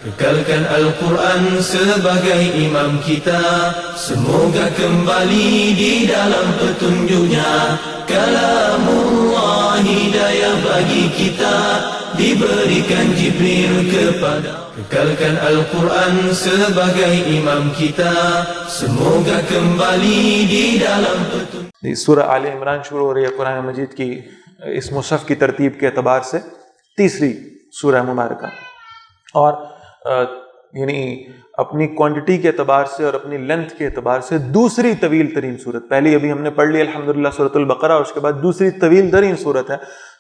Kekalkan Al-Quran sebagai imam kita, semoga kembali di dalam petunjuknya. Kalamullah hidayah bagi kita, diberikan Jibril kepada. Kekalkan Al-Quran sebagai imam kita, semoga kembali di dalam petunjuk. سورہ آل عمران شروع ہو رہی ہے قرآن مجید کی اس مصحف کی ترتیب کے اعتبار سے تیسری سورہ مبارکہ، اور یعنی اپنی کوانٹٹی کے اعتبار سے اور اپنی لینتھ کے اعتبار سے دوسری طویل ترین صورت. پہلی ابھی ہم نے پڑھ لی الحمدللہ سورۃ البقرہ، اور اس کے بعد دوسری طویل ترین صورت ہے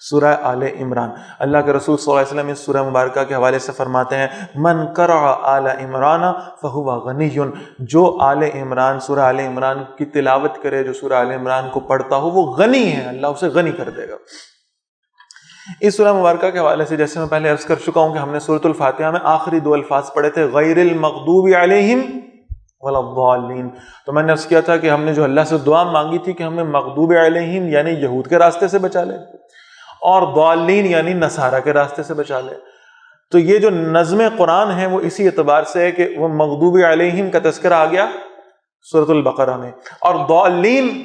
سورہ آل عمران. اللہ کے رسول صلی اللہ علیہ وسلم اس سورہ مبارکہ کے حوالے سے فرماتے ہیں من قرأ آل عمران فہو غنی، جو آل عمران سورہ آل عمران کی تلاوت کرے، جو سورہ آل عمران کو پڑھتا ہو، وہ غنی ہے، اللہ اسے غنی کر دے گا. اس سورہ مبارکہ کے حوالے سے جیسے میں پہلے عرض کر چکا ہوں کہ ہم نے سورۃ الفاتحہ میں آخری دو الفاظ پڑھے تھے، غیر المغضوب علیہم ولا الضالین. تو میں نے عرض کیا تھا کہ ہم نے جو اللہ سے دعا مانگی تھی کہ ہمیں مغضوب علیہم یعنی یہود کے راستے سے بچا لے، اور ضالین یعنی نصارہ کے راستے سے بچا لے. تو یہ جو نظم قرآن ہے وہ اسی اعتبار سے ہے کہ وہ مغضوب علیہم کا تذکرہ آ گیا سورۃ البقرہ میں، اور ضالین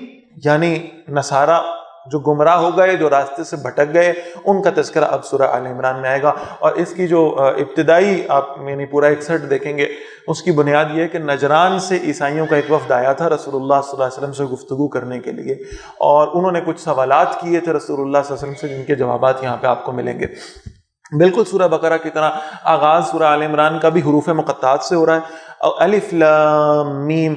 یعنی نصارہ جو گمراہ ہو گئے، جو راستے سے بھٹک گئے، ان کا تذکرہ اب سورہ آل عمران میں آئے گا. اور اس کی جو ابتدائی آپ یعنی پورا 61 دیکھیں گے، اس کی بنیاد یہ ہے کہ نجران سے عیسائیوں کا ایک وفد آیا تھا رسول اللہ صلی اللہ علیہ وسلم سے گفتگو کرنے کے لیے، اور انہوں نے کچھ سوالات کیے تھے رسول اللہ صلی اللہ علیہ وسلم سے، جن کے جوابات یہاں پہ آپ کو ملیں گے. بالکل سورہ بقرہ کی طرح آغاز سورہ آل عمران کا بھی حروف مقطعات سے ہو رہا ہے. الف لام میم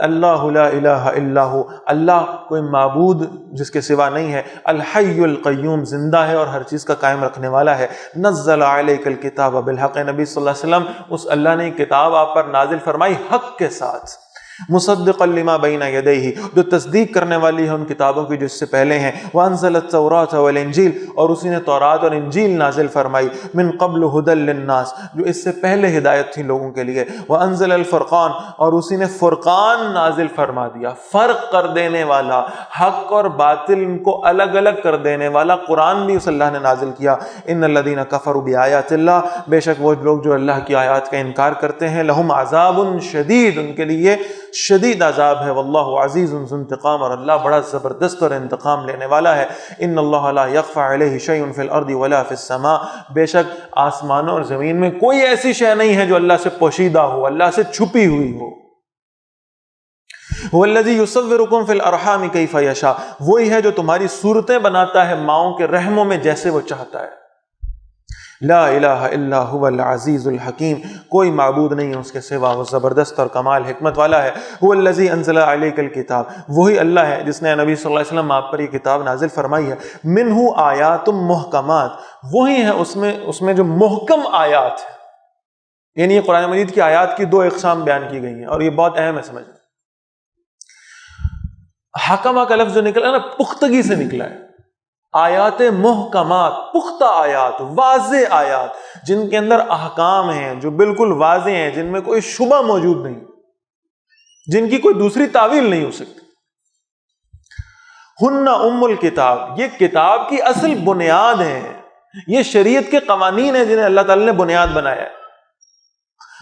اللہ لا الہ الا ہو، اللہ کوئی معبود جس کے سوا نہیں ہے، الحی القیوم زندہ ہے اور ہر چیز کا قائم رکھنے والا ہے، نزل علیک الکتاب بالحق، نبی صلی اللہ علیہ وسلم اس اللہ نے کتاب آپ پر نازل فرمائی حق کے ساتھ، مصدقا لما بین یدیہ، جو تصدیق کرنے والی ہے ان کتابوں کی جو اس سے پہلے ہیں، وانزل التوراۃ والانجیل، اور اسی نے تورات اور انجیل نازل فرمائی، من قبل ھدی للناس، جو اس سے پہلے ہدایت تھی لوگوں کے لیے، وانزل الفرقان، اور اسی نے فرقان نازل فرما دیا، فرق کر دینے والا، حق اور باطل کو الگ الگ کر دینے والا قرآن بھی اس اللہ نے نازل کیا. ان الذین کفروا بآیات اللہ، بے شک وہ لوگ جو اللہ کی آیات کا انکار کرتے ہیں، لہم عذاب شدید، ان کے لیے شدید عذاب ہے، واللہ عزیز ذو انتقام، اور اللہ بڑا زبردست اور انتقام لینے والا ہے. ان اللہ لا یخفی علیہ شیء فی الارض ولا فی السماء، بے شک آسمانوں اور زمین میں کوئی ایسی شے نہیں ہے جو اللہ سے پوشیدہ ہو، اللہ سے چھپی ہوئی ہو. هو الذی یصورکم فی الارحام کیف یشاء، وہی ہے جو تمہاری صورتیں بناتا ہے ماؤں کے رحموں میں جیسے وہ چاہتا ہے. لا الہ الا هو العزیز الحکیم، کوئی معبود نہیں ہے اس کے سوا، وہ زبردست اور کمال حکمت والا ہے. هو الذی انزل علیک الکتاب، وہی اللہ ہے جس نے نبی صلی اللہ علیہ وسلم آپ پر یہ کتاب نازل فرمائی ہے. منہ آیات محکمات، وہی ہے اس میں جو محکم آیات ہیں، یعنی یہ قرآن مجید کی آیات کی دو اقسام بیان کی گئی ہیں، اور یہ بہت اہم ہے سمجھنا. حکمہ کا لفظ جو نکلا نا، پختگی سے نکلا ہے. آیات محکمات، پختہ آیات، واضح آیات، جن کے اندر احکام ہیں جو بالکل واضح ہیں، جن میں کوئی شبہ موجود نہیں، جن کی کوئی دوسری تعویل نہیں ہو سکتی. ہن ام الکتاب، یہ کتاب کی اصل بنیاد ہیں، یہ شریعت کے قوانین ہیں جنہیں اللہ تعالی نے بنیاد بنایا ہے.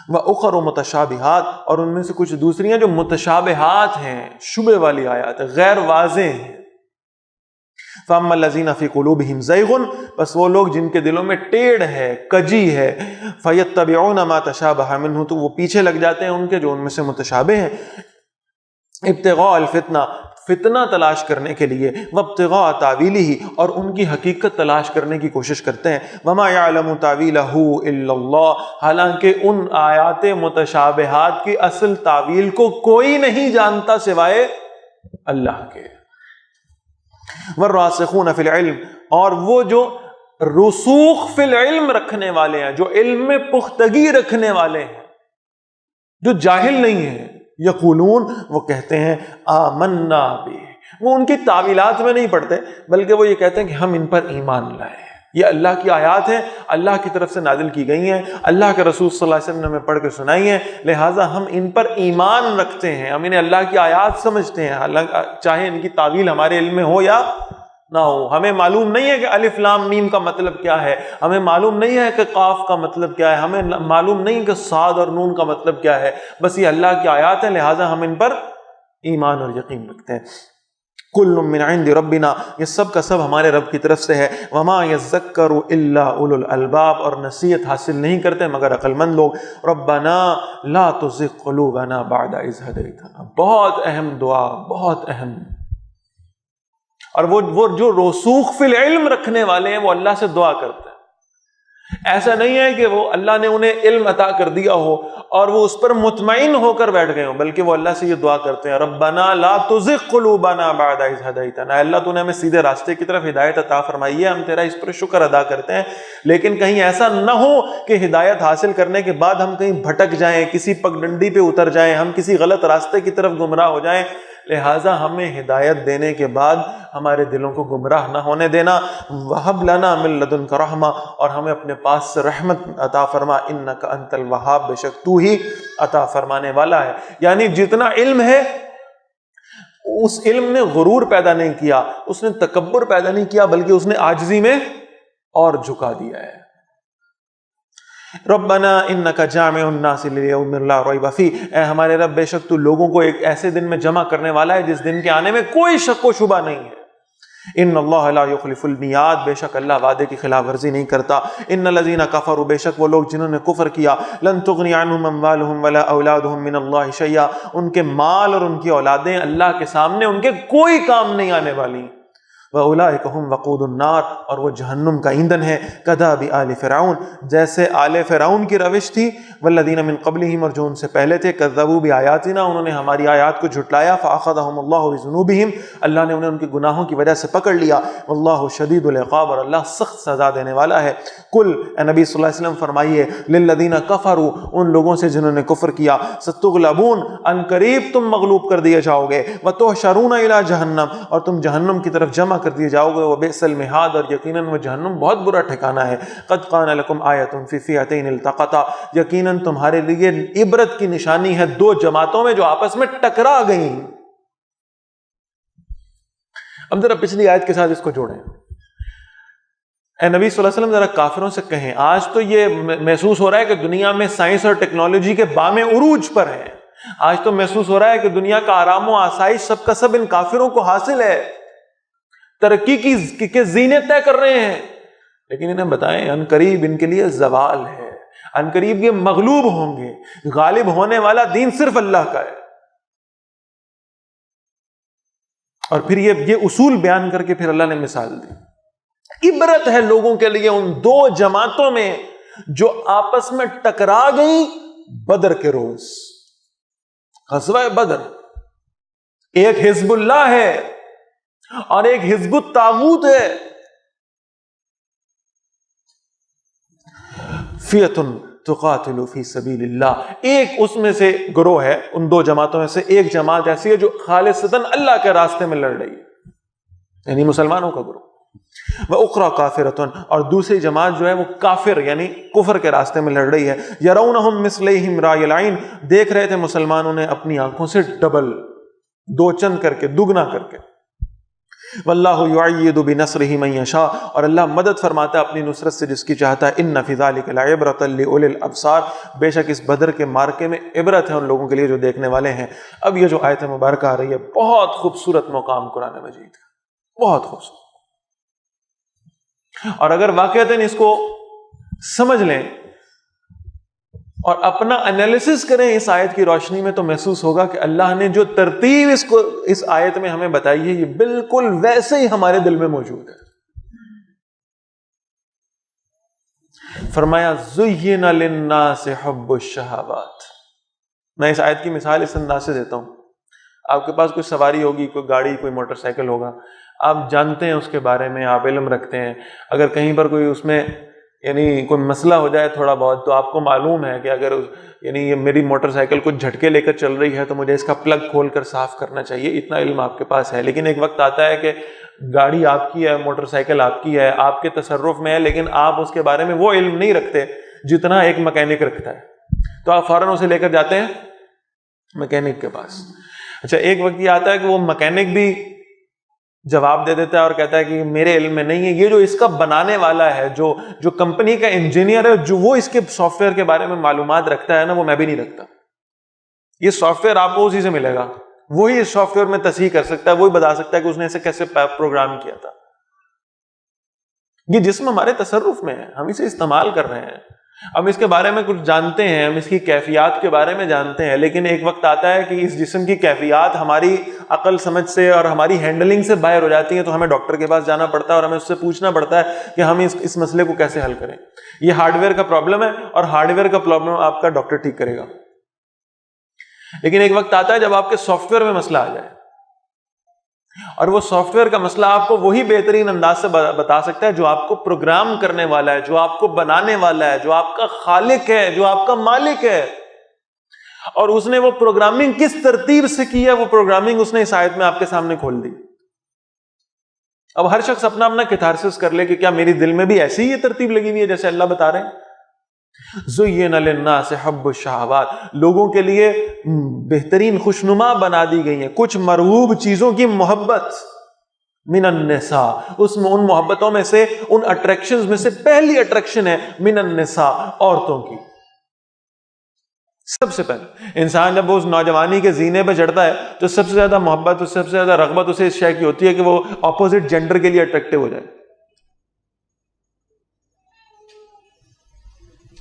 وَأُخَرُ مُتَشَابِهَاتٌ، اور ان میں سے کچھ دوسری ہیں جو متشابہات ہیں، شبہ والی آیات، غیر واضح ہیں. فَأَمَّا الَّذِينَ فِي قُلُوبِهِمْ زَيْغٌ، بس وہ لوگ جن کے دلوں میں ٹیڑھ ہے، کجی ہے، فَيَتَّبِعُونَ مَا تَشَابَهَ مِنْهُ، تو وہ پیچھے لگ جاتے ہیں ان کے جو ان میں سے متشابہ ہیں. ابتغاء الفتنہ، فتنہ تلاش کرنے کے لیے، وابتغاء تاویلہ، اور ان کی حقیقت تلاش کرنے کی کوشش کرتے ہیں. وما یعلم تاویلہ الا اللہ، حالانکہ ان آیات متشابہات کی اصل تعویل کو کوئی نہیں جانتا سوائے اللہ کے. والراسخون فی العلم، اور وہ جو رسوخ فی العلم رکھنے والے ہیں، جو علم میں پختگی رکھنے والے ہیں، جو جاہل نہیں ہیں، یقولون، وہ کہتے ہیں آمنا بہ، وہ ان کی تعویلات میں نہیں پڑھتے بلکہ وہ یہ کہتے ہیں کہ ہم ان پر ایمان لائے، یہ اللہ کی آیات ہیں، اللہ کی طرف سے نازل کی گئی ہیں، اللہ کے رسول صلی اللہ علیہ وسلم نے ہمیں پڑھ کے سنائی ہیں، لہٰذا ہم ان پر ایمان رکھتے ہیں، ہم انہیں اللہ کی آیات سمجھتے ہیں، چاہے ان کی تعویل ہمارے علم میں ہو یا نہ ہو. ہمیں معلوم نہیں ہے کہ الف لام میم کا مطلب کیا ہے, ہمیں معلوم نہیں ہے کہ قاف کا مطلب کیا ہے, ہمیں معلوم نہیں کہ صاد اور نون کا مطلب کیا ہے. بس یہ اللہ کی آیات ہیں, لہٰذا ہم ان پر ایمان اور یقین رکھتے ہیں. کل من عند ربنا, یہ سب کا سب ہمارے رب کی طرف سے ہے. وما یذکر الا اولو الالباب, اور نصیحت حاصل نہیں کرتے مگر عقل مند لوگ. ربنا لا تزغ قلوبنا بعد اذ ہدیتنا, بہت اہم دعا, بہت اہم. اور وہ جو رسوخ فی العلم رکھنے والے ہیں وہ اللہ سے دعا کرتے ہیں. ایسا نہیں ہے کہ وہ اللہ نے انہیں علم عطا کر دیا ہو اور وہ اس پر مطمئن ہو کر بیٹھ گئے ہوں, بلکہ وہ اللہ سے یہ دعا کرتے ہیں, ربنا لا تزغ قلوبنا بعد اذ ہدیتنا, اللہ تو نے ہمیں سیدھے راستے کی طرف ہدایت عطا فرمائی ہے, ہم تیرا اس پر شکر ادا کرتے ہیں, لیکن کہیں ایسا نہ ہو کہ ہدایت حاصل کرنے کے بعد ہم کہیں بھٹک جائیں, کسی پگڈنڈی پہ اتر جائیں, ہم کسی غلط راستے کی طرف گمراہ ہو جائیں. لہٰذا ہمیں ہدایت دینے کے بعد ہمارے دلوں کو گمراہ نہ ہونے دینا. وَهَبْ لَنَا مِن لَدُنْكَ رَحْمَةً, اور ہمیں اپنے پاس سے رحمت عطا فرما, إِنَّكَ أَنْتَ الْوَهَّابُ, بے شک تو ہی عطا فرمانے والا ہے. یعنی جتنا علم ہے اس علم نے غرور پیدا نہیں کیا, اس نے تکبر پیدا نہیں کیا, بلکہ اس نے عاجزی میں اور جھکا دیا ہے. ربنا انک جامع الناس لیوم لا ریب فیہ, اے ہمارے رب بے شک تو لوگوں کو ایک ایسے دن میں جمع کرنے والا ہے جس دن کے آنے میں کوئی شک و شبہ نہیں ہے. ان اللہ لا یخلف المیعاد, بے شک اللہ وعدے کی خلاف ورزی نہیں کرتا. ان الذین کفروا, بے شک وہ لوگ جنہوں نے کفر کیا, لن تغنی عنہم اموالہم ولا اولادہم من اللہ شیئا, ان کے مال اور ان کی اولادیں اللہ کے سامنے ان کے کوئی کام نہیں آنے والی. وَأُولَئِكَ هُمْ وَقُودُ النَّارِ, اور وہ جہنم کا ایندھن ہے. كَدَابِ آلِ فِرْعَوْنَ, جیسے آل فرعون کی روش تھی. وَالَّذِينَ مِن قَبْلِهِمْ, اور جو ان سے پہلے تھے. كَذَّبُوا بِآيَاتِنَا, انہوں نے ہماری آیات کو جھٹلایا. فَأَخَذَهُمُ اللَّهُ بِذُنُوبِهِمْ, اللہ نے انہیں ان کے گناہوں کی وجہ سے پکڑ لیا. وَاللَّهُ شَدِيدُ الْعِقَابِ, اور اللہ سخت سزا دینے والا ہے. قل, اے نبی صلی اللہ علیہ وسلم فرمائیے, لِلَّذِينَ كَفَرُوا, ان لوگوں سے جنہوں نے کفر کیا, سَتُغْلَبُونَ, ان قریب تم مغلوب کر دیے جاؤ گے. وَتُحْشَرُونَ إِلَى جَهَنَّمَ, اور تم جہنم کی طرف جمع کر دیے جاؤ گے. وبئس المہاد, اور یقیناً وہ جہنم بہت برا ٹھکانہ ہے. قد کان لکم آیۃ فی فئتین التقطا, یقیناً تمہارے لیے عبرت کی نشانی ہے دو جماعتوں میں جو آپس میں ٹکرا گئیں. اب ذرا پچھلی آیت کے ساتھ اس کو جوڑیں. اے نبی صلی اللہ علیہ وسلم ذرا کافروں سے کہیں, آج تو یہ محسوس ہو رہا ہے کہ دنیا میں سائنس اور ٹیکنالوجی کے بام عروج پر ہے. آج تو محسوس ہو رہا ہے کہ دنیا کا آرام و آسائش سب کا سب ان کافروں کو حاصل ہے, ترقی کی زینے طے کر رہے ہیں. لیکن انہیں بتائیں ان قریب ان کے لیے زوال ہے, ان قریب یہ مغلوب ہوں گے. غالب ہونے والا دین صرف اللہ کا ہے. اور پھر یہ اصول بیان کر کے پھر اللہ نے مثال دی. عبرت ہے لوگوں کے لیے ان دو جماعتوں میں جو آپس میں ٹکرا گئی بدر کے روز, غزوہ بدر. ایک حزب اللہ ہے اور ایک حزب الطاغوت ہے. فئۃ تقاتل فی سبیل اللہ, ایک اس میں سے گروہ ہے, ان دو جماعتوں میں سے ایک جماعت ایسی ہے جو خالصتاً اللہ کے راستے میں لڑ رہی ہے, یعنی مسلمانوں کا گروہ. وَأُخْرَى كَافِرَةٌ, اور دوسری جماعت جو ہے وہ کافر یعنی کفر کے راستے میں لڑ رہی ہے. يَرَوْنَهُمْ مِثْلَيْهِمْ رَأْيَ الْعَيْنِ, دیکھ رہے تھے مسلمانوں نے اپنی آنکھوں سے ڈبل, دو چند کر کے, دگنا کر کے. واللہ یعید بنصرہ من یشاء, اور اللہ مدد فرماتا ہے اپنی نصرت سے جس کی چاہتا ہے. ان فی ذلک لعبرۃ لأولی الابصار, بے شک اس بدر کے مارکے میں عبرت ہے ان لوگوں کے لیے جو دیکھنے والے ہیں. اب یہ جو آیت مبارکہ آ رہی ہے بہت خوبصورت مقام قرآن مجید کا, بہت خوبصورت. اور اگر واقعتاً اس کو سمجھ لیں اور اپنا انالیسس کریں اس آیت کی روشنی میں, تو محسوس ہوگا کہ اللہ نے جو ترتیب اس آیت میں ہمیں بتائی ہے یہ بالکل ویسے ہی ہمارے دل میں موجود ہے. فرمایا زُيِّنَ لِلنَّاسِ حُبُّ الشَّهَوَاتِ. میں اس آیت کی مثال اس انداز سے دیتا ہوں. آپ کے پاس کوئی سواری ہوگی, کوئی گاڑی, کوئی موٹر سائیکل ہوگا, آپ جانتے ہیں اس کے بارے میں, آپ علم رکھتے ہیں. اگر کہیں پر کوئی اس میں یعنی کوئی مسئلہ ہو جائے تھوڑا بہت, تو آپ کو معلوم ہے کہ اگر یعنی یہ میری موٹر سائیکل کچھ جھٹکے لے کر چل رہی ہے تو مجھے اس کا پلگ کھول کر صاف کرنا چاہیے. اتنا علم آپ کے پاس ہے. لیکن ایک وقت آتا ہے کہ گاڑی آپ کی ہے, موٹر سائیکل آپ کی ہے, آپ کے تصرف میں ہے, لیکن آپ اس کے بارے میں وہ علم نہیں رکھتے جتنا ایک مکینک رکھتا ہے. تو آپ فوراً اسے لے کر جاتے ہیں مکینک کے پاس. اچھا, ایک وقت یہ آتا ہے کہ وہ مکینک بھی جواب دے دیتا ہے اور کہتا ہے کہ میرے علم میں نہیں ہے. یہ جو اس کا بنانے والا ہے, جو کمپنی کا انجینئر ہے, جو وہ اس کے سافٹ ویئر کے بارے میں معلومات رکھتا ہے نا, وہ میں بھی نہیں رکھتا. یہ سافٹ ویئر آپ کو اسی سے ملے گا, وہی اس سافٹ ویئر میں تصحیح کر سکتا ہے, وہی بتا سکتا ہے کہ اس نے اسے کیسے پروگرام کیا تھا. یہ جسم ہمارے تصرف میں ہے, ہم اسے استعمال کر رہے ہیں, ہم اس کے بارے میں کچھ جانتے ہیں, ہم اس کی کیفیات کے بارے میں جانتے ہیں, لیکن ایک وقت آتا ہے کہ اس جسم کی کیفیات ہماری عقل سمجھ سے اور ہماری ہینڈلنگ سے باہر ہو جاتی ہیں, تو ہمیں ڈاکٹر کے پاس جانا پڑتا ہے اور ہمیں اس سے پوچھنا پڑتا ہے کہ ہم اس مسئلے کو کیسے حل کریں. یہ ہارڈ ویئر کا پرابلم ہے, اور ہارڈ ویئر کا پرابلم آپ کا ڈاکٹر ٹھیک کرے گا. لیکن ایک وقت آتا ہے جب آپ کے سافٹ ویئر میں مسئلہ آ جائے, اور وہ سافٹ ویئر کا مسئلہ آپ کو وہی بہترین انداز سے بتا سکتا ہے جو آپ کو پروگرام کرنے والا ہے, جو آپ کو بنانے والا ہے, جو آپ کا خالق ہے, جو آپ کا مالک ہے. اور اس نے وہ پروگرامنگ کس ترتیب سے کی ہے, وہ پروگرامنگ اس نے اس آیت میں آپ کے سامنے کھول دی. اب ہر شخص اپنا اپنا کیتھارسس کر لے کہ کیا میری دل میں بھی ایسی ہی یہ ترتیب لگی ہوئی ہے جیسے اللہ بتا رہے ہیں. زُيِّنَ لِلنَّاسِ حُبُّ الشَّهَوَاتِ, لوگوں کے لیے بہترین خوشنما بنا دی گئی ہیں کچھ مرغوب چیزوں کی محبت. من النساء, اس میں ان محبتوں میں سے, ان اٹریکشنز میں سے پہلی اٹریکشن ہے من النساء, عورتوں کی. سب سے پہلے انسان جب وہ اس نوجوانی کے زینے پہ چڑھتا ہے تو سب سے زیادہ محبت, سب سے زیادہ رغبت اسے اس شے کی ہوتی ہے کہ وہ اپوزٹ جینڈر کے لیے اٹریکٹیو ہو جائے.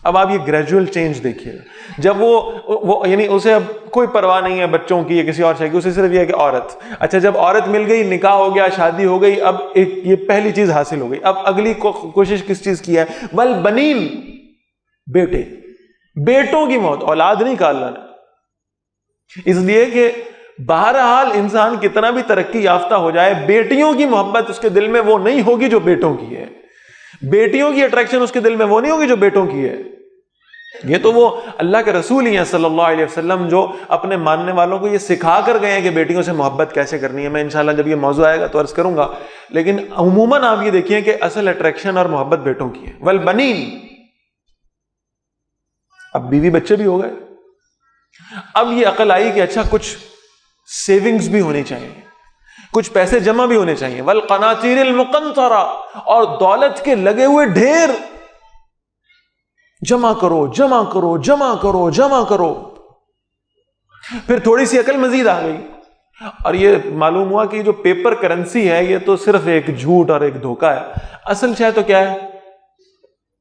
اب آپ یہ گریجول چینج دیکھیے, جب وہ یعنی اسے اب کوئی پرواہ نہیں ہے بچوں کی یا کسی اور شے کی, اسے صرف یہ ہے کہ عورت. اچھا, جب عورت مل گئی, نکاح ہو گیا, شادی ہو گئی, اب ایک یہ پہلی چیز حاصل ہو گئی. اب اگلی کوشش کس چیز کی ہے؟ والبنین, بیٹے, بیٹوں کی موت. اولاد نہیں کہا اللہ نے, اس لیے کہ بہرحال انسان کتنا بھی ترقی یافتہ ہو جائے, بیٹیوں کی محبت اس کے دل میں وہ نہیں ہوگی جو بیٹوں کی ہے. بیٹیوں کی اٹریکشن اس کے دل میں وہ نہیں ہوگی جو بیٹوں کی ہے. یہ تو وہ اللہ کے رسول ہی ہیں صلی اللہ علیہ وسلم جو اپنے ماننے والوں کو یہ سکھا کر گئے ہیں کہ بیٹیوں سے محبت کیسے کرنی ہے. میں انشاءاللہ جب یہ موضوع آئے گا تو عرض کروں گا, لیکن عموماً آپ یہ دیکھیں کہ اصل اٹریکشن اور محبت بیٹوں کی ہے. والبنین, اب بیوی بچے بھی ہو گئے, اب یہ عقل آئی کہ اچھا کچھ سیونگز بھی ہونی چاہیے, کچھ پیسے جمع بھی ہونے چاہیے. والقناطیر المقنطرہ, اور دولت کے لگے ہوئے ڈھیر, جمع کرو جمع کرو جمع کرو جمع کرو. پھر تھوڑی سی عقل مزید آ گئی, اور یہ معلوم ہوا کہ جو پیپر کرنسی ہے یہ تو صرف ایک جھوٹ اور ایک دھوکہ ہے. اصل شے تو کیا ہے؟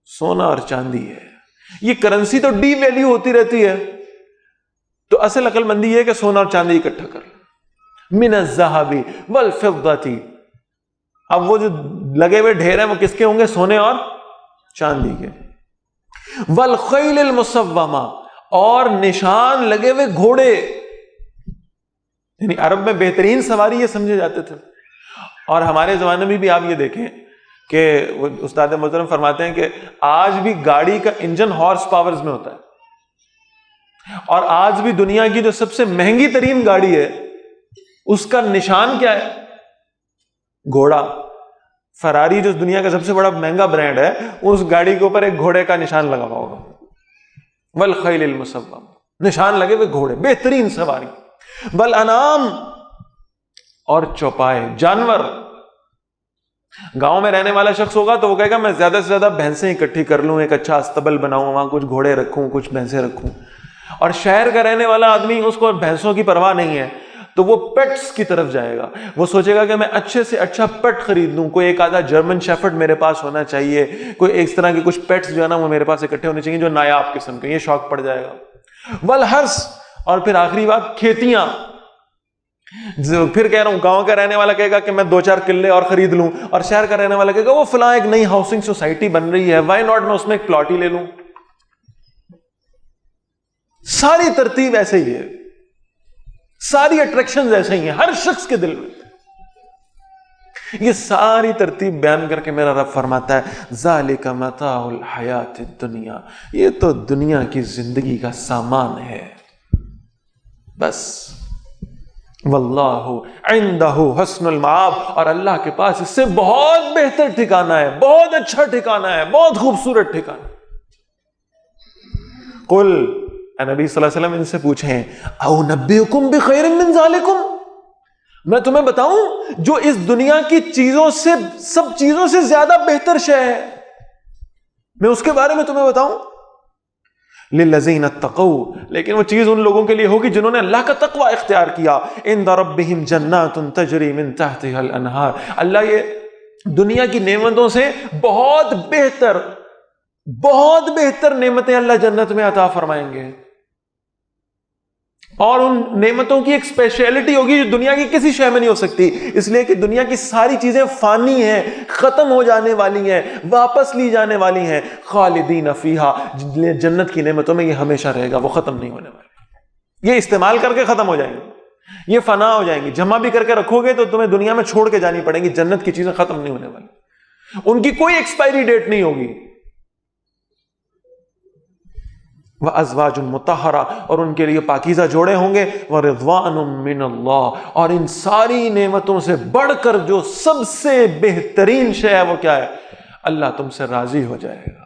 سونا اور چاندی ہے. یہ کرنسی تو ڈی ویلیو ہوتی رہتی ہے, تو اصل عقل مندی یہ ہے کہ سونا اور چاندی اکٹھا کر لیں. من الذهب والفضة, اب وہ جو لگے ہوئے ڈھیر ہیں وہ کس کے ہوں گے؟ سونے اور چاندی کے. والخیل المسومہ, اور نشان لگے ہوئے گھوڑے, یعنی عرب میں بہترین سواری یہ سمجھے جاتے تھے. اور ہمارے زمانے میں بھی آپ یہ دیکھیں کہ استاد محترم فرماتے ہیں کہ آج بھی گاڑی کا انجن ہارس پاورز میں ہوتا ہے, اور آج بھی دنیا کی جو سب سے مہنگی ترین گاڑی ہے اس کا نشان کیا ہے؟ گھوڑا. فراری جو دنیا کا سب سے بڑا مہنگا برانڈ ہے, اس گاڑی کے اوپر ایک گھوڑے کا نشان لگا ہوا ہوگا. والخیل المسومہ, نشان لگے ہوئے گھوڑے, بہترین سواری. والانعام, اور چوپائے, جانور. گاؤں میں رہنے والا شخص ہوگا تو وہ کہے گا میں زیادہ سے زیادہ بھینسیں اکٹھی کر لوں, ایک اچھا استبل بناؤں, وہاں کچھ گھوڑے رکھوں, کچھ بھینسیں رکھوں. اور شہر کا رہنے والا آدمی, اس کو بھینسوں کی پرواہ نہیں ہے, تو وہ پیٹس کی طرف جائے گا. وہ سوچے گا کہ میں اچھے سے اچھا پیٹ خرید لوں, کوئی ایک آدھا جرمن شیفرڈ میرے پاس ہونا چاہیے, کوئی اس طرح کے کچھ پیٹس جو ہے نا وہ میرے پاس اکٹھے ہونے چاہیے جو نایاب قسم کے, یہ شوق پڑ جائے گا. والحرث, اور پھر آخری بات کھیتیاں. پھر کہہ رہا ہوں, گاؤں کا رہنے والا کہے گا کہ میں 2-4 قلعے اور خرید لوں, اور شہر کا رہنے والا کہے گا وہ فلاں ایک نئی ہاؤسنگ سوسائٹی بن رہی ہے, وائی ناٹ میں اس میں ایک پلاٹ ہی لے لوں. ساری ترتیب ایسے ہی ہے, ساری اٹریکشنز ایسے ہی ہیں ہر شخص کے دل میں. یہ ساری ترتیب بیان کر کے میرا رب فرماتا ہے ذالک متاع الحیات الدنیا, یہ تو دنیا کی زندگی کا سامان ہے بس. واللہ عندہ حسن المآب, اور اللہ کے پاس اس سے بہت بہتر ٹھکانہ ہے, بہت اچھا ٹھکانہ ہے, بہت خوبصورت ٹھکانہ. قل, اے نبی صلی اللہ علیہ وسلم ان سے پوچھیں, او نبئکم بخیر من ذالکم, میں تمہیں بتاؤں جو اس دنیا کی چیزوں سے سب چیزوں سے زیادہ بہتر شے ہے، میں اس کے بارے میں تمہیں بتاؤں. للذین اتقوا، لیکن وہ چیز ان لوگوں کے لیے ہوگی جنہوں نے اللہ کا تقوی اختیار کیا. عند ربہم جنات تجری من تحتها الانہار، اللہ یہ دنیا کی نعمتوں سے بہت بہتر نعمتیں اللہ جنت میں عطا فرمائیں گے، اور ان نعمتوں کی ایک اسپیشلٹی ہوگی جو دنیا کی کسی شے میں نہیں ہو سکتی، اس لیے کہ دنیا کی ساری چیزیں فانی ہیں، ختم ہو جانے والی ہیں، واپس لی جانے والی ہیں. خالدین فیہا، جنت کی نعمتوں میں یہ ہمیشہ رہے گا، وہ ختم نہیں ہونے والی. یہ استعمال کر کے ختم ہو جائیں گے، یہ فنا ہو جائیں گی. جمع بھی کر کے رکھو گے تو تمہیں دنیا میں چھوڑ کے جانی پڑیں گی. جنت کی چیزیں ختم نہیں ہونے والی، ان کی کوئی ایکسپائری ڈیٹ نہیں ہوگی. وَأَزْوَاجٌ مُطَهَّرَةٌ، اور ان کے لیے پاکیزہ جوڑے ہوں گے. وَرِضْوَانٌ مِّنَ اللَّهِ، اور ان ساری نعمتوں سے بڑھ کر جو سب سے بہترین شے ہے وہ کیا ہے؟ اللہ تم سے راضی ہو جائے گا.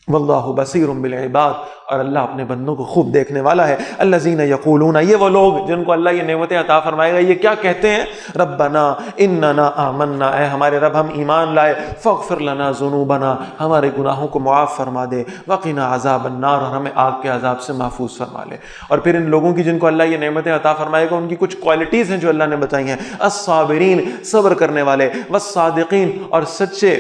واللہ بصیر بالعباد، اور اللہ اپنے بندوں کو خوب دیکھنے والا ہے. الذین یقولون، یہ وہ لوگ جن کو اللہ یہ نعمتیں عطا فرمائے گا، یہ کیا کہتے ہیں؟ ربنا اننا آمنا، اے ہمارے رب ہم ایمان لائے. فاغفر لنا ذنوبنا، ہمارے گناہوں کو معاف فرما دے. وقنا عذاب النار، اور ہمیں آگ کے عذاب سے محفوظ فرما لے. اور پھر ان لوگوں کی جن کو اللہ یہ نعمتیں عطا فرمائے گا، ان کی کچھ کوالٹیز ہیں جو اللہ نے بتائی ہیں. الصابرین، صبر کرنے والے. والصادقین، اور سچے.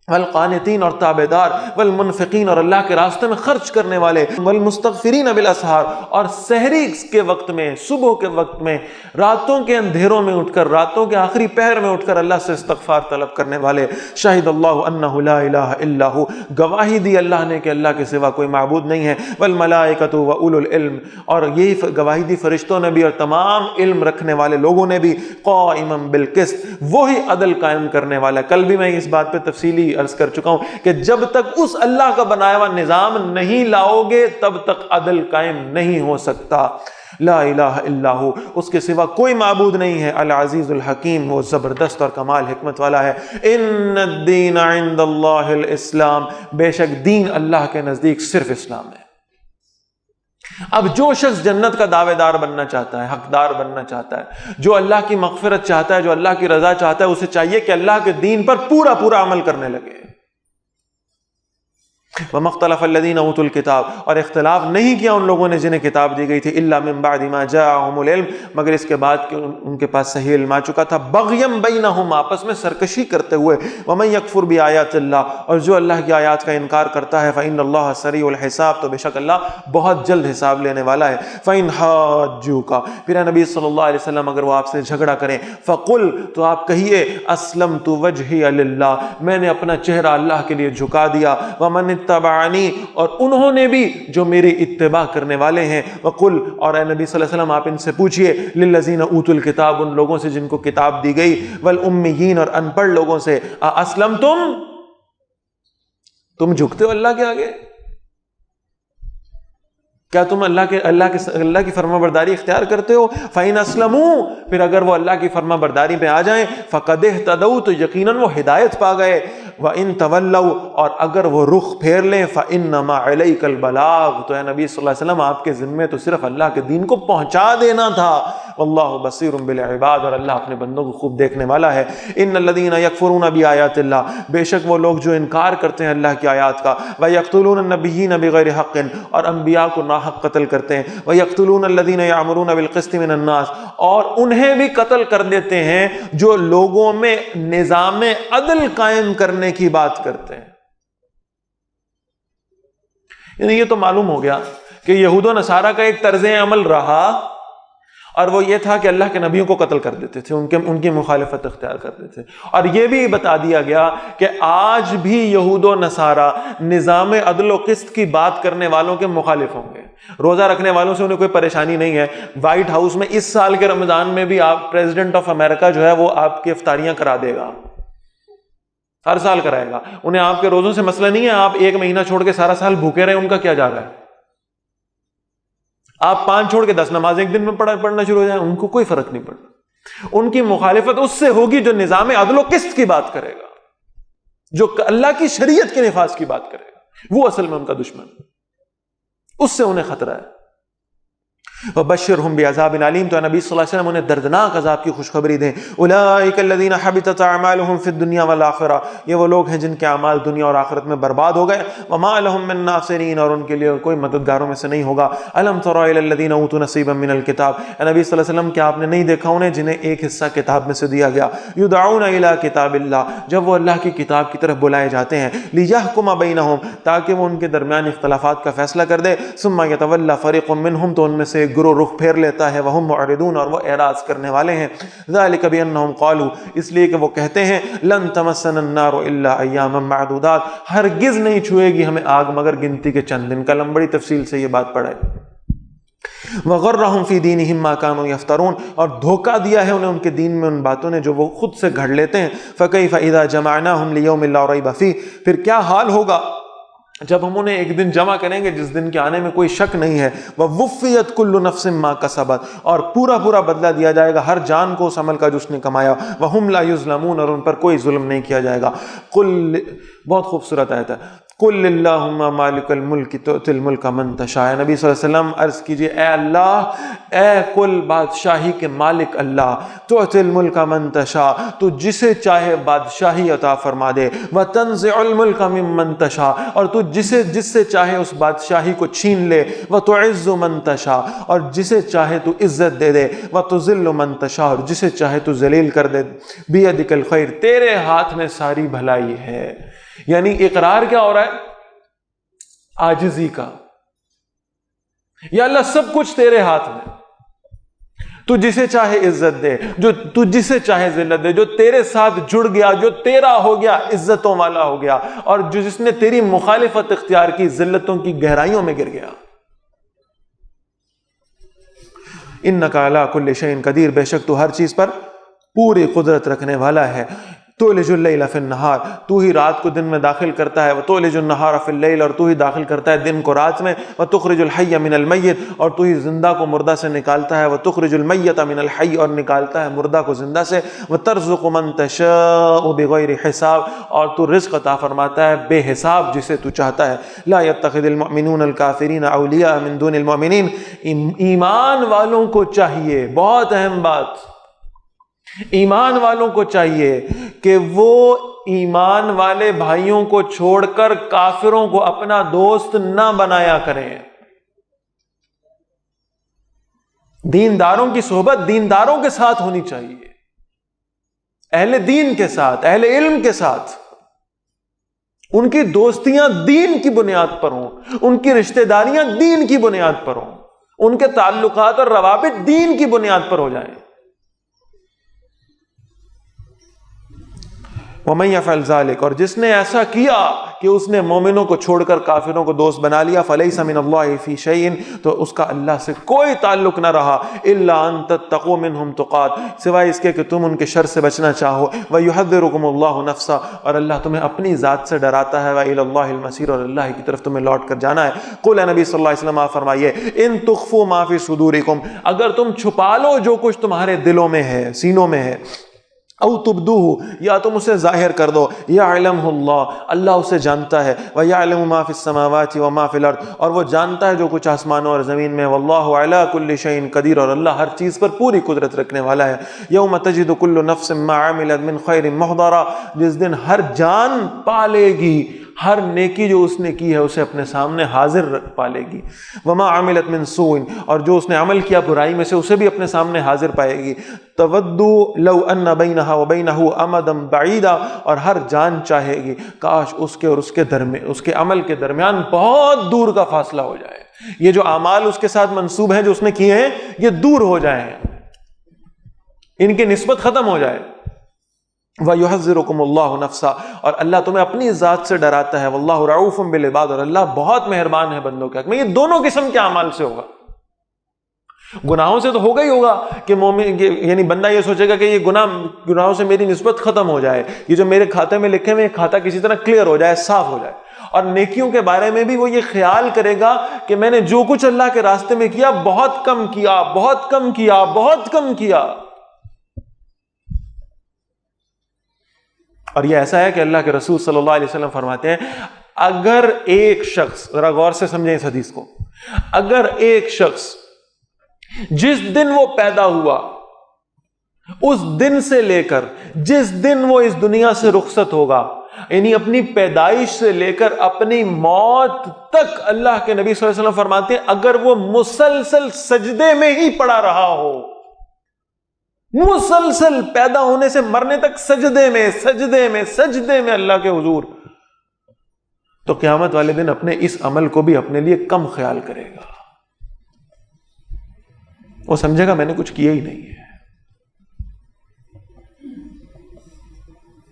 والقانتین، اور تابعدار. والمنفقین، اور اللہ کے راستے میں خرچ کرنے والے. والمستغفرین بالاسحار، اور سحری کے وقت میں، صبح کے وقت میں، راتوں کے اندھیروں میں اٹھ کر، راتوں کے آخری پہر میں اٹھ کر اللہ سے استغفار طلب کرنے والے. شاہد اللہ انہ لا الہ الا ہو، گواہی دی اللہ نے کہ اللہ کے سوا کوئی معبود نہیں ہے. والملائکۃ واولو العلم، اور یہی گواہی دی فرشتوں نے بھی اور تمام علم رکھنے والے لوگوں نے بھی. قائما بالقسط، وہی عدل قائم کرنے والا. کل بھی میں اس بات پہ تفصیلی عرض کر چکا ہوں کہ جب تک اس اللہ کا بنایا ہوا نظام نہیں لاؤ گے تب تک عدل قائم نہیں ہو سکتا. لا الہ الا ہو، اس کے سوا کوئی معبود نہیں ہے. العزیز الحکیم، وہ زبردست اور کمال حکمت والا ہے. ان الدین عند اللہ الاسلام، بے شک دین اللہ کے نزدیک صرف اسلام ہے. اب جو شخص جنت کا دعوے دار بننا چاہتا ہے، حقدار بننا چاہتا ہے، جو اللہ کی مغفرت چاہتا ہے، جو اللہ کی رضا چاہتا ہے، اسے چاہیے کہ اللہ کے دین پر پورا عمل کرنے لگے. وَمَا اخْتَلَفَ الَّذِينَ أُوتُوا الْكِتَابَ، اور اختلاف نہیں کیا ان لوگوں نے جنہیں کتاب دی گئی تھی. إِلَّا مِن بَعْدِ مَا جَاءَهُمُ الْعِلْمُ، مگر اس کے بعد کہ ان کے پاس صحیح علم آ چکا تھا. بَغْيًا بَيْنَهُمْ، آپس میں سرکشی کرتے ہوئے. وَمَن يَكْفُرْ بِآيَاتِ اللَّهِ، اور جو اللہ کی آیات کا انکار کرتا ہے. فَإِنَّ اللَّهَ سَرِيعُ الْحِسَابِ، تو بے شک اللہ بہت جلد حساب لینے والا ہے. فَإِنْ حَاجُّوكَ، پھر نبی صلی اللہ علیہ وسلم اگر وہ آپ سے جھگڑا کریں، فَقُلْ، تو آپ کہیے، أَسْلَمْتُ وَجْهِيَ لِلَّهِ، میں نے اپنا چہرہ اللہ کے لیے جھکا دیا. وَمَنِ اتَّبَعَنِي، اور انہوں نے بھی جو میری اتباع کرنے والے ہیں. وقل، اور اے نبی صلی اللہ علیہ وسلم آپ ان سے پوچھئے، للذین اوتوا الکتاب، ان لوگوں سے جن کو کتاب دی گئی. والامیین، اور ان پڑھ لوگوں سے. اسلمتم، تم جھکتے ہو اللہ کے آگے؟ کیا تم اللہ کی فرما برداری اختیار کرتے ہو؟ فَإِنْ أَسْلَمُوا، پھر اگر وہ اللہ کی فرما برداری پہ آ جائیں، فَقَدْ اهْتَدَوْا، تو یقیناً وہ ہدایت پا گئے. وَإِنْ تَوَلَّوْا، اور اگر وہ رخ پھیر لیں، فَإِنَّمَا عَلَيْكَ الْبَلَاغُ، تو اے نبی صلی اللہ علیہ وسلم آپ کے ذمے تو صرف اللہ کے دین کو پہنچا دینا تھا. واللہ بصیر بالعباد، اور اللہ اپنے بندوں کو خوب دیکھنے والا ہے. ان الذین یکفرون بآیات اللہ، بے شک وہ لوگ جو انکار کرتے ہیں اللہ کی آیات کا. ویقتلون النبیین بغیر حق، اور انبیاء کو ناحق قتل کرتے ہیں. ویقتلون الذین یأمرون بالقسط من الناس، اور انہیں بھی قتل کر دیتے ہیں جو لوگوں میں نظام عدل قائم کرنے کی بات کرتے ہیں. یعنی یہ تو معلوم ہو گیا کہ یہود و نصارہ کا ایک طرز عمل رہا، اور وہ یہ تھا کہ اللہ کے نبیوں کو قتل کر دیتے تھے، ان کی مخالفت اختیار کرتے تھے. اور یہ بھی بتا دیا گیا کہ آج بھی یہود و نصارہ نظام عدل و قسط کی بات کرنے والوں کے مخالف ہوں گے. روزہ رکھنے والوں سے انہیں کوئی پریشانی نہیں ہے. وائٹ ہاؤس میں اس سال کے رمضان میں بھی آپ پریزیڈنٹ آف امریکہ جو ہے وہ آپ کی افطاریاں کرا دے گا، ہر سال کرائے گا. انہیں آپ کے روزوں سے مسئلہ نہیں ہے، آپ ایک مہینہ چھوڑ کے سارا سال بھوکے رہے، ان کا کیا جا رہا ہے. آپ 5 چھوڑ کے 10 نماز ایک دن میں پڑھنا شروع ہو جائیں، ان کو کوئی فرق نہیں پڑتا. ان کی مخالفت اس سے ہوگی جو نظام عدل و قسط کی بات کرے گا، جو اللہ کی شریعت کے نفاذ کی بات کرے گا، وہ اصل میں ان کا دشمن، اس سے انہیں خطرہ ہے. وبشرهم بعذاب علیم، تو نبی صلی اللہ علیہ وسلم انہیں دردناک عذاب کی خوشخبری دیں. اولئک الذین حبطت اعمالهم فی الدنیا والآخرہ، یہ وہ لوگ ہیں جن کے اعمال دنیا اور آخرت میں برباد ہو گئے. وما لهم من ناصرین، اور ان کے لیے کوئی مددگاروں میں سے نہیں ہوگا. الم تر الی الذین اوتوا نصیبا من الکتاب، نبی صلی اللہ علیہ وسلم کیا آپ نے نہیں دیکھا انہیں جنہیں ایک حصہ کتاب میں سے دیا گیا. یدعون الی کتاب اللہ، جب وہ اللہ کی کتاب کی طرف بلائے جاتے ہیں. لیحکم بینہم، تاکہ وہ ان کے درمیان اختلافات کا فیصلہ کر دے. ثم یتولی فریق منہم، تو ان میں سے ایک گروہ رخ پھیر لیتا ہے. وہم معرضون، اور وہ اعراض کرنے والے ہیں. ذالک بانہم قالوا، اس لیے کہ وہ کہتے ہیں لن تمسنا النار الا ایاما معدودات، ہرگز نہیں چھوئے گی ہمیں آگ مگر گنتی کے چند دن. کل ہم بڑی تفصیل سے یہ بات پڑھائے. وغرہم فی دینہم ما کانوا یفترون، اور دھوکہ دیا ہے انہیں ان کے دین میں ان باتوں نے جو وہ خود سے گھڑ لیتے ہیں. فکیف اذا جمعناہم لیوم لا ریب فیہ، پھر کیا حال ہوگا جب ہم انہیں ایک دن جمع کریں گے جس دن کے آنے میں کوئی شک نہیں ہے. ووفیت کل نفس ما کسبت، اور پورا پورا بدلہ دیا جائے گا ہر جان کو اس عمل کا جو اس نے کمایا. وہم لا یظلمون، اور ان پر کوئی ظلم نہیں کیا جائے گا. قل، بہت خوبصورت آیت ہے. قل اللہم مالک الملک تؤتی الملک من تشاء، نبی صلی اللہ علیہ وسلم عرض کیجئے اے اللہ، اے کل بادشاہی کے مالک اللہ، تؤتی الملک من تشاء، تو جسے چاہے بادشاہی عطا فرما دے. وتنزع الملک ممن تشاء، اور تو جس سے چاہے اس بادشاہی کو چھین لے. وتعز من تشاء، اور جسے چاہے تو عزت دے دے. وتذل من تشاء، اور جسے چاہے تو ذلیل کر دے. بیدک الخیر، تیرے ہاتھ میں ساری بھلائی ہے. یعنی اقرار کیا ہو رہا ہے؟ عاجزی کا. یا اللہ سب کچھ تیرے ہاتھ میں، تو جسے چاہے عزت دے، جو تو جسے چاہے ذلت دے. جو تیرے ساتھ جڑ گیا، جو تیرا ہو گیا، عزتوں والا ہو گیا، اور جو جس نے تیری مخالفت اختیار کی، ذلتوں کی گہرائیوں میں گر گیا. انک علی کل شیء قدیر، بے شک تو ہر چیز پر پوری قدرت رکھنے والا ہے. تولج اللیل فی النہار، تو ہی رات کو دن میں داخل کرتا ہے. وتولج النہار فی اللیل، اور تو ہی داخل کرتا ہے دن کو رات میں. وتخرج الحی من المیت، اور تو ہی زندہ کو مردہ سے نکالتا ہے. وتخرج المیت من الحی، اور نکالتا ہے مردہ کو زندہ سے. وترزق من تشاء بغیر حساب، اور تو رزق عطا فرماتا ہے بے حساب جسے تو چاہتا ہے. لا يتخذ المؤمنون الکافرین اولیاء من دون المؤمنین، ایمان والوں کو چاہیے، بہت اہم بات، ایمان والوں کو چاہیے کہ وہ ایمان والے بھائیوں کو چھوڑ کر کافروں کو اپنا دوست نہ بنایا کریں. دینداروں کی صحبت دینداروں کے ساتھ ہونی چاہیے، اہل دین کے ساتھ، اہل علم کے ساتھ. ان کی دوستیاں دین کی بنیاد پر ہوں، ان کی رشتہ داریاں دین کی بنیاد پر ہوں، ان کے تعلقات اور روابط دین کی بنیاد پر ہو جائیں. وَمَن يَفْعَلْ ذَلِكَ، اور جس نے ایسا کیا کہ اس نے مومنوں کو چھوڑ کر کافروں کو دوست بنا لیا. فَلَيْسَ مِنَ اللَّهِ فِي شَيْءٍ، تو اس کا اللہ سے کوئی تعلق نہ رہا. إِلَّا أَن تَتَّقُوا مِنْهُمْ تُقَاتٍ، سوائے اس کے کہ تم ان کے شر سے بچنا چاہو. وَيُحَذِّرُكُمُ اللَّهُ نَفْسَهُ، اور اللہ تمہیں اپنی ذات سے ڈراتا ہے. وَإِلَى اللَّهِ الْمَصِيرُ، اور اللہ کی طرف تمہیں لوٹ کر جانا ہے. قُلْ، نبی صلی اللہ علیہ وسلم آپ فرمائیے، إِن تُخْفُوا مَا فِي صُدُورِكُمْ، اگر تم چھپا لو جو کچھ تمہارے دلوں میں ہے، سینوں میں ہے. او تبدوہ، یا تم اسے ظاہر کر دو. یعلمہ اللہ، اللہ اسے جانتا ہے. ویعلم ما فی السماوات وما فی الارض، اور وہ جانتا ہے جو کچھ آسمانوں اور زمین میں. واللہ علی کل شیء قدیر، اور اللہ ہر چیز پر پوری قدرت رکھنے والا ہے. یوم تجد کل نفس ما عملت من خیر محضرا، جس دن ہر جان پالے گی ہر نیکی جو اس نے کی ہے اسے اپنے سامنے حاضر پالے گی. وما عملت من سوء، اور جو اس نے عمل کیا برائی میں سے اسے بھی اپنے سامنے حاضر پائے گی. تودو لو ان بینہا وبینہ امدا بعیدا، اور ہر جان چاہے گی کاش اس کے اور اس کے عمل کے درمیان بہت دور کا فاصلہ ہو جائے. یہ جو اعمال اس کے ساتھ منسوب ہیں جو اس نے کیے ہیں یہ دور ہو جائیں، ان کی نسبت ختم ہو جائے. وَيُحَذِّرُكُمُ اللَّهُ نَفْسَهُ، اور اللہ تمہیں اپنی ذات سے ڈراتا ہے. وَاللَّهُ رَعُوفٌ بِالْعِبَادِ، اور اللہ بہت مہربان ہے بندوں کے حق میں. یہ دونوں قسم کے اعمال سے ہوگا. گناہوں سے تو ہوگا ہی ہوگا کہ مومن، یعنی بندہ یہ سوچے گا کہ یہ گناہوں سے میری نسبت ختم ہو جائے، یہ جو میرے کھاتے میں لکھے ہوئے کھاتا کسی طرح کلیئر ہو جائے، صاف ہو جائے. اور نیکیوں کے بارے میں بھی وہ یہ خیال کرے گا کہ میں نے جو کچھ اللہ کے راستے میں کیا بہت کم کیا، بہت کم کیا، بہت کم کیا. اور یہ ایسا ہے کہ اللہ کے رسول صلی اللہ علیہ وسلم فرماتے ہیں اگر ایک شخص، ذرا غور سے سمجھیں اس حدیث کو، اگر ایک شخص جس دن وہ پیدا ہوا اس دن سے لے کر جس دن وہ اس دنیا سے رخصت ہوگا، یعنی اپنی پیدائش سے لے کر اپنی موت تک، اللہ کے نبی صلی اللہ علیہ وسلم فرماتے ہیں اگر وہ مسلسل سجدے میں ہی پڑا رہا ہو، مسلسل پیدا ہونے سے مرنے تک سجدے میں اللہ کے حضور، تو قیامت والے دن اپنے اس عمل کو بھی اپنے لیے کم خیال کرے گا، وہ سمجھے گا میں نے کچھ کیا ہی نہیں ہے۔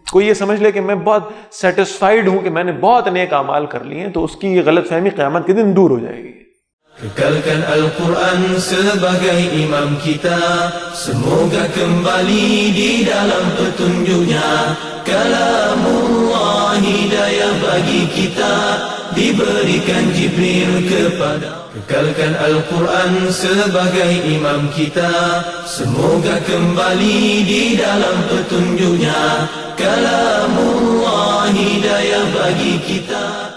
کوئی یہ سمجھ لے کہ میں بہت سیٹسفائیڈ ہوں کہ میں نے بہت نیک اعمال کر لیے ہیں، تو اس کی یہ غلط فہمی قیامت کے دن دور ہو جائے گی۔ Kekalkan Al-Quran sebagai imam kita, semoga kembali di dalam petunjuknya. Kalamullah hidayah bagi kita, diberikan Jibril kepada. Kekalkan Al-Quran sebagai imam kita, semoga kembali di dalam petunjuknya. Kalamullah hidayah bagi kita.